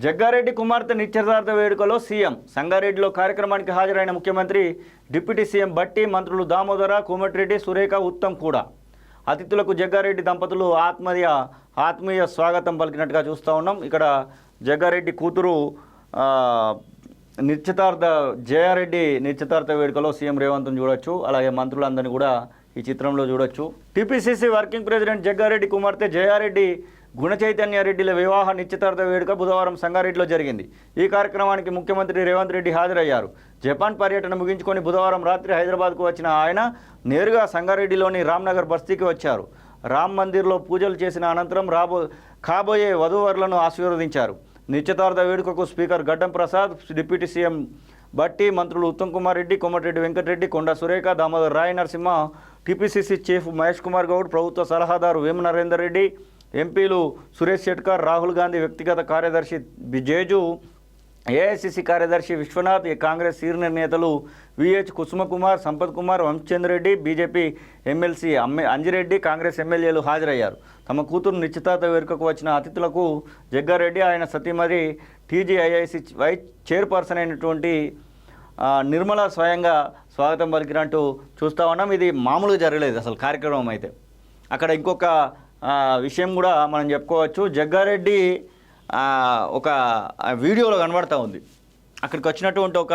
జగ్గారెడ్డి కుమార్తె నిశ్చితార్థ వేడుకలో సీఎం సంగారెడ్డిలో కార్యక్రమానికి హాజరైన ముఖ్యమంత్రి డిప్యూటీ సీఎం బట్టి మంత్రులు దామోదర కోమటిరెడ్డి సురేఖ ఉత్తమ్ కూడా అతిథులకు జగ్గారెడ్డి దంపతులు ఆత్మీయ స్వాగతం పలికినట్టుగా చూస్తూ ఉన్నాం. ఇక్కడ జగ్గారెడ్డి కూతురు జయారెడ్డి నిశ్చితార్థ వేడుకలో సీఎం రేవంత్ను చూడొచ్చు. అలాగే మంత్రులందరినీ కూడా ఈ చిత్రంలో చూడొచ్చు. టీపీసీసీ వర్కింగ్ ప్రెసిడెంట్ జగ్గారెడ్డి కుమార్తె జయారెడ్డి గుణచైతన్యారెడ్డిల వివాహ నిశ్చితార్థ వేడుక బుధవారం సంగారెడ్డిలో జరిగింది. ఈ కార్యక్రమానికి ముఖ్యమంత్రి రేవంత్ రెడ్డి హాజరయ్యారు. జపాన్ పర్యటన ముగించుకొని బుధవారం రాత్రి హైదరాబాద్కు వచ్చిన ఆయన నేరుగా సంగారెడ్డిలోని రామ్నగర్ బస్తీకి వచ్చారు. రామ్ మందిర్లో పూజలు చేసిన అనంతరం కాబోయే వధూవరులను ఆశీర్వదించారు. నిశ్చితార్థ వేడుకకు స్పీకర్ గడ్డం ప్రసాద్, డిప్యూటీ సీఎం బట్టి, మంత్రులు ఉత్తమ్ కుమార్ రెడ్డి, కోమటిరెడ్డి వెంకటరెడ్డి, కొండా సురేఖ, దామోదర్ రాయ నరసింహ, టీపీసీసీ చీఫ్ మహేష్ కుమార్ గౌడ్, ప్రభుత్వ సలహాదారు వేమ నరేందర్ రెడ్డి, ఎంపీలు సురేష్ శెట్కర్, రాహుల్ గాంధీ వ్యక్తిగత కార్యదర్శి జేజు, ఏఐసిసి కార్యదర్శి విశ్వనాథ్, కాంగ్రెస్ సీనియర్ నేతలు VH Kusumakumar, Sampath Kumar, Vamshichandreddy, BJP MLC Anjireddy, Congress ఎమ్మెల్యేలు హాజరయ్యారు. తమ కూతురు నిశ్చితార్థ వేడుకకు వచ్చిన అతిథులకు జగ్గారెడ్డి, ఆయన సతీమణి టీజీఐఐసి వైస్ చైర్పర్సన్ అయినటువంటి నిర్మల స్వయంగా స్వాగతం పలికినట్టు చూస్తూ ఉన్నాం. ఇది మామూలుగా జరగలేదు అసలు కార్యక్రమం అయితే. అక్కడ ఇంకొక విషయం కూడా మనం చెప్పుకోవచ్చు. జగ్గారెడ్డి ఒక వీడియోలో కనబడుతూ ఉంది. అక్కడికి వచ్చినటువంటి ఒక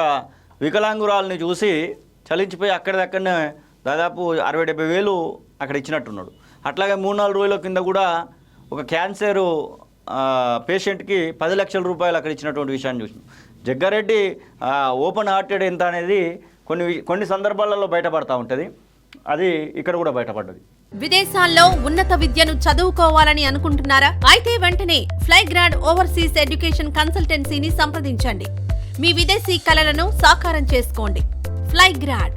వికలాంగురాలని చూసి చలించిపోయి అక్కడిదక్కడనే దాదాపు 60-70 వేలు అక్కడ ఇచ్చినట్టున్నాడు. అట్లాగే 3-4 రోజుల కింద కూడా ఒక క్యాన్సర్ పేషెంట్కి 10 లక్షల రూపాయలు అక్కడ ఇచ్చినటువంటి విషయాన్ని చూసినాం. జగ్గారెడ్డి ఓపెన్ హార్టెడ్ ఎంత అనేది కొన్ని సందర్భాలలో బయటపడతా ఉంటుంది. అది ఇక్కడ కూడా బయటపడ్డది. విదేశాల్లో ఉన్నత విద్యను చదువుకోవాలని అనుకుంటున్నారా? అయితే వెంటనే ఫ్లైగ్రాడ్ ఓవర్సీస్ ఎడ్యుకేషన్ కన్సల్టెన్సీని సంప్రదించండి. మీ విదేశీ కలలను సాకారం చేసుకోండి. ఫ్లైగ్రాడ్